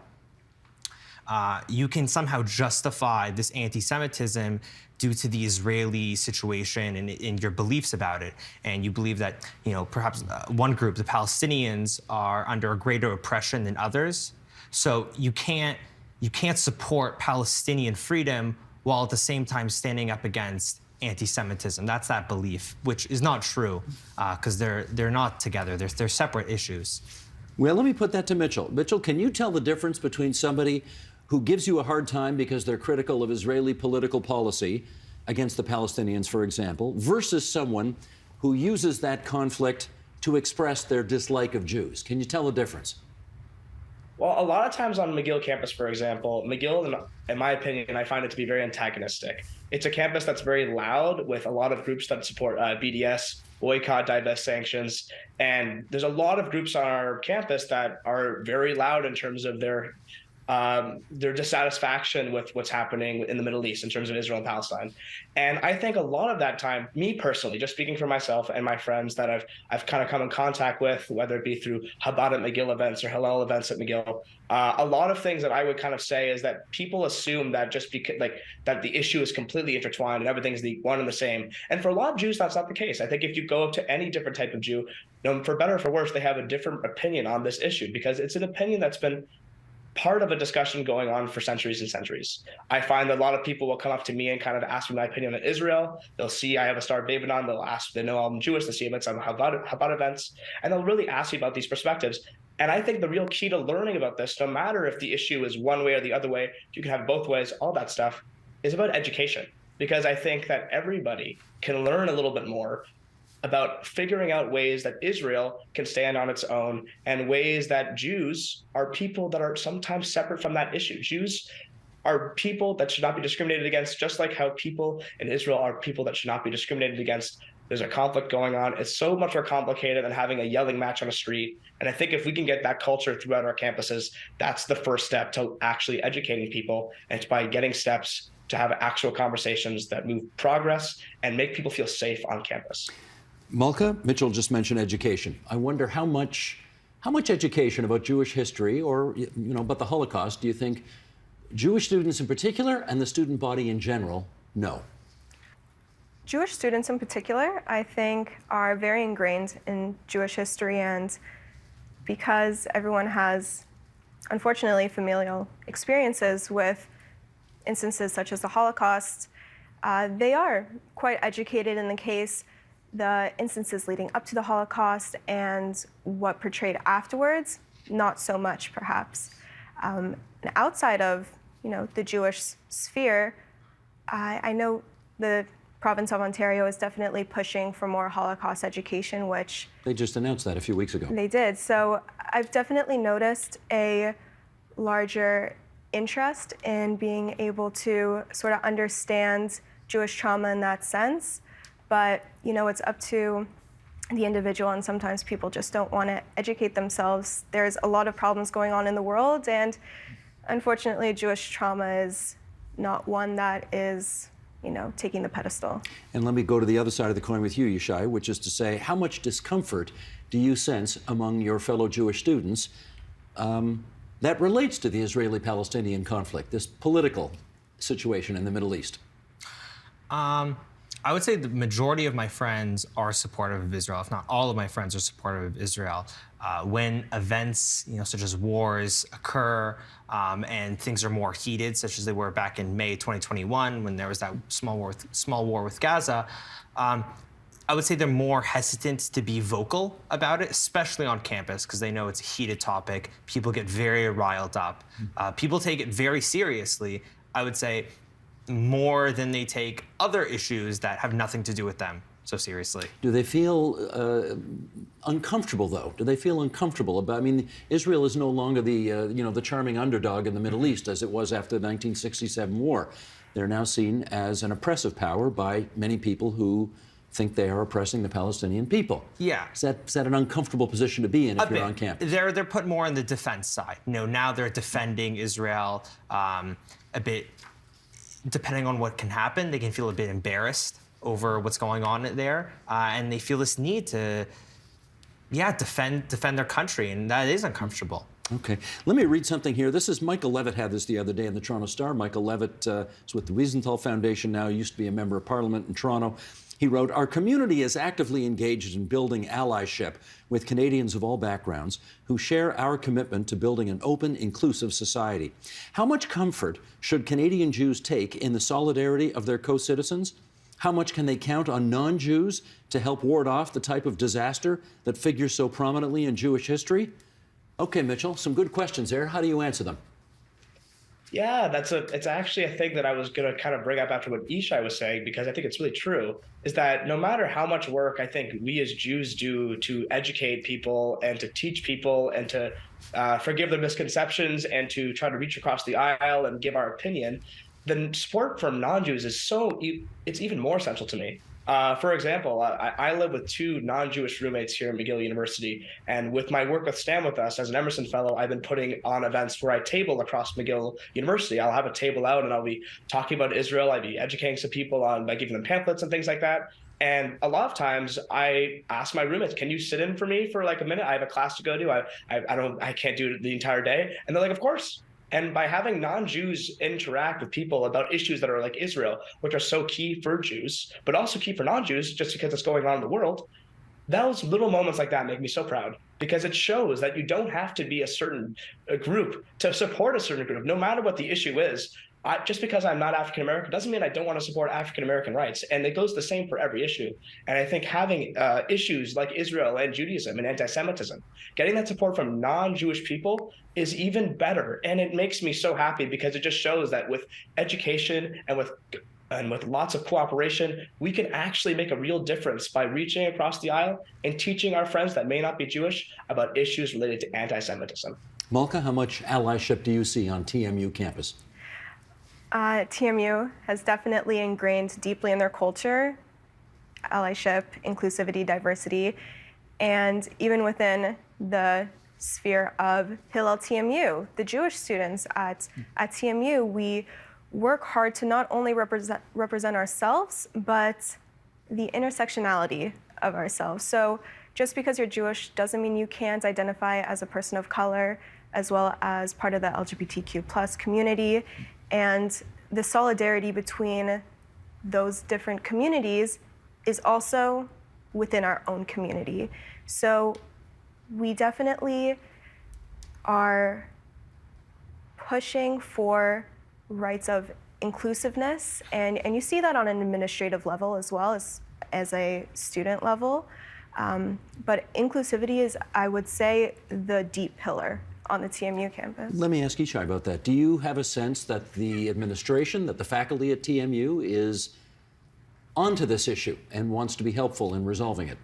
you can somehow justify this anti-Semitism due to the Israeli situation and your beliefs about it. And you believe that, perhaps one group, the Palestinians, are under a greater oppression than others. So you can't support Palestinian freedom while at the same time standing up against anti-Semitism. That's that belief, which is not true, because they're not together. They're separate issues.
Well, let me put that to Mitchell. Mitchell, can you tell the difference between somebody who gives you a hard time because they're critical of Israeli political policy against the Palestinians, for example, versus someone who uses that conflict to express their dislike of Jews? Can you tell the difference?
Well, a lot of times on McGill campus, for example, McGill, in my opinion, I find it to be very antagonistic. It's a campus that's very loud, with a lot of groups that support BDS, boycott, divest, sanctions. And there's a lot of groups on our campus that are very loud in terms of their dissatisfaction with what's happening in the Middle East in terms of Israel and Palestine. And I think a lot of that time, me personally, just speaking for myself and my friends that I've kind of come in contact with, whether it be through Chabad at McGill events or Hillel events at McGill, a lot of things that I would kind of say is that people assume that just because that the issue is completely intertwined and everything's the one and the same. And for a lot of Jews, that's not the case. I think if you go up to any different type of Jew, for better or for worse, they have a different opinion on this issue, because it's an opinion that's been part of a discussion going on for centuries and centuries. I find that a lot of people will come up to me and kind of ask me my opinion on Israel. They'll see I have a Star of David on. They know I'm Jewish. They see events on Chabad events, and they'll really ask me about these perspectives. And I think the real key to learning about this, no matter if the issue is one way or the other way, you can have both ways, all that stuff, is about education. Because I think that everybody can learn a little bit more about figuring out ways that Israel can stand on its own, and ways that Jews are people that are sometimes separate from that issue. Jews are people that should not be discriminated against, just like how people in Israel are people that should not be discriminated against. There's a conflict going on. It's so much more complicated than having a yelling match on a street. And I think if we can get that culture throughout our campuses, that's the first step to actually educating people. And it's by getting steps to have actual conversations that move progress and make people feel safe on campus.
Malka, Mitchell just mentioned education. I wonder how much education about Jewish history, or about the Holocaust, do you think Jewish students in particular and the student body in general know?
Jewish students in particular, I think, are very ingrained in Jewish history, and because everyone has, unfortunately, familial experiences with instances such as the Holocaust, They are quite educated in the case, the instances leading up to the Holocaust and what portrayed afterwards, not so much perhaps. And outside of the Jewish sphere, I know the province of Ontario is definitely pushing for more Holocaust education, which
They just announced that a few weeks ago.
they did. So I've definitely noticed a larger interest in being able to sort of understand Jewish trauma in that sense. But it's up to the individual, and sometimes people just don't want to educate themselves. There's a lot of problems going on in the world, and unfortunately, Jewish trauma is not one that is taking the pedestal.
And let me go to the other side of the coin with you, Yishai, which is to say, how much discomfort do you sense among your fellow Jewish students that relates to the Israeli-Palestinian conflict, this political situation in the Middle East?
I would say the majority of my friends are supportive of Israel, if not all of my friends are supportive of Israel. When events, such as wars occur and things are more heated, such as they were back in May 2021, when there was that small war with Gaza, I would say they're more hesitant to be vocal about it, especially on campus, because they know it's a heated topic. People get very riled up. People take it very seriously, I would say, more than they take other issues that have nothing to do with them so seriously.
Do they feel uncomfortable, though? Do they feel uncomfortable about? I mean, Israel is no longer the the charming underdog in the Middle East as it was after the 1967 war. They're now seen as an oppressive power by many people who think they are oppressing the Palestinian people.
Yeah.
Is that an uncomfortable position to be in if you're on campus?
They're put more on the defense side. Now they're defending Israel a bit. Depending on what can happen, they can feel a bit embarrassed over what's going on there, and they feel this need to, defend their country, and that is uncomfortable.
Okay, let me read something here. This is Michael Levitt had this the other day in the Toronto Star. Michael Levitt is with the Wiesenthal Foundation now, used to be a member of Parliament in Toronto. He wrote, "Our community is actively engaged in building allyship with Canadians of all backgrounds who share our commitment to building an open, inclusive society. How much comfort should Canadian Jews take in the solidarity of their co-citizens? How much can they count on non-Jews to help ward off the type of disaster that figures so prominently in Jewish history?" Okay, Mitchell, some good questions there. How do you answer them?
Yeah, it's actually a thing that I was going to kind of bring up after what Yishai was saying, because I think it's really true, is that no matter how much work I think we as Jews do to educate people and to teach people and to forgive their misconceptions and to try to reach across the aisle and give our opinion, the support from non-Jews is it's even more essential to me. For example, I live with two non-Jewish roommates here at McGill University, and with my work with Stand With Us as an Emerson Fellow, I've been putting on events where I table across McGill University. I'll have a table out and I'll be talking about Israel. I'll be educating some people by giving them pamphlets and things like that. And a lot of times I ask my roommates, "Can you sit in for me for like a minute? I have a class to go to. I can't do it the entire day." And they're like, "Of course." And by having non-Jews interact with people about issues that are like Israel, which are so key for Jews, but also key for non-Jews, just because it's going on in the world, those little moments like that make me so proud, because it shows that you don't have to be a certain group to support a certain group, no matter what the issue is. Just because I'm not African American doesn't mean I don't want to support African American rights, and it goes the same for every issue. And I think having issues like Israel and Judaism and anti-Semitism, getting that support from non-Jewish people is even better, and it makes me so happy, because it just shows that with education and with lots of cooperation, we can actually make a real difference by reaching across the aisle and teaching our friends that may not be Jewish about issues related to anti-Semitism.
Malka, how much allyship do you see on TMU campus?
TMU has definitely ingrained deeply in their culture allyship, inclusivity, diversity, and even within the sphere of Hillel TMU, the Jewish students at TMU, we work hard to not only represent ourselves, but the intersectionality of ourselves. So just because you're Jewish doesn't mean you can't identify as a person of color, as well as part of the LGBTQ+ community. And the solidarity between those different communities is also within our own community. So we definitely are pushing for rights of inclusiveness, and you see that on an administrative level as well as a student level. But inclusivity is, I would say, the deep pillar on the TMU campus.
Let me ask Yishai about that. Do you have a sense that the administration, that the faculty at TMU is onto this issue and wants to be helpful in resolving it?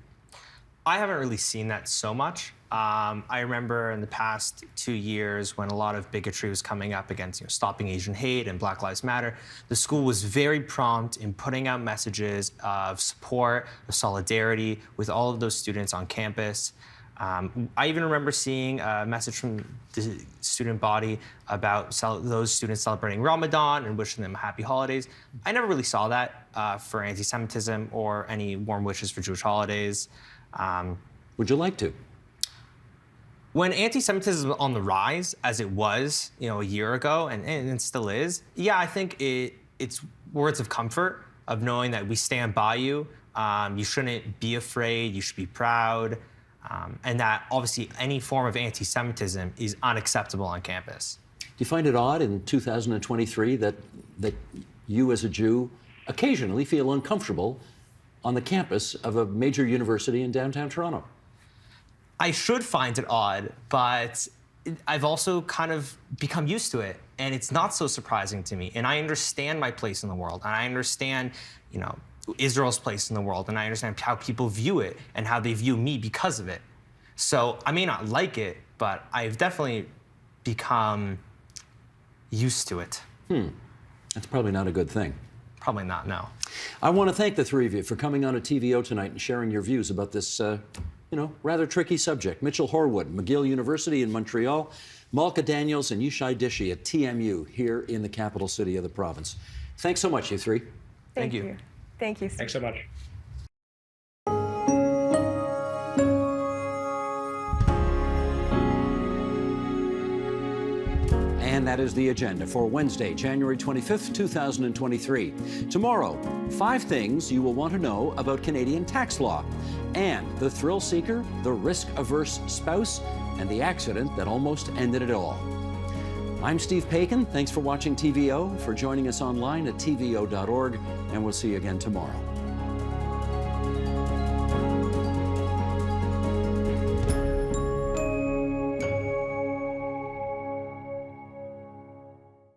I haven't really seen that so much. I remember in the past 2 years when a lot of bigotry was coming up against stopping Asian hate and Black Lives Matter, the school was very prompt in putting out messages of support, of solidarity with all of those students on campus. I even remember seeing a message from the student body about those students celebrating Ramadan and wishing them happy holidays. I never really saw that for anti-Semitism or any warm wishes for Jewish holidays.
Would you like to?
When anti-Semitism was on the rise, as it was, a year ago, and it still is, yeah, I think it's words of comfort of knowing that we stand by you. You shouldn't be afraid. You should be proud, and that obviously any form of anti-Semitism is unacceptable on campus.
Do you find it odd in 2023 that you, as a Jew, occasionally feel uncomfortable on the campus of a major university in downtown Toronto?
I should find it odd, but I've also kind of become used to it, and it's not so surprising to me. And I understand my place in the world, and I understand, Israel's place in the world, and I understand how people view it and how they view me because of it. So I may not like it, but I've definitely become used to it.
That's probably not a good thing.
Probably not, no.
I want to thank the three of you for coming on to TVO tonight and sharing your views about this rather tricky subject. Mitchell Horwood, McGill University in Montreal, Malka Daniels and Yishai Dishi at TMU here in the capital city of the province. Thanks so much, you three.
Thank you. Thank you.
Thanks so much.
And that is the agenda for Wednesday, January 25th, 2023. Tomorrow, 5 things you will want to know about Canadian tax law, and the thrill seeker, the risk-averse spouse, and the accident that almost ended it all. I'm Steve Paikin. Thanks for watching TVO, for joining us online at tvo.org, and we'll see you again tomorrow.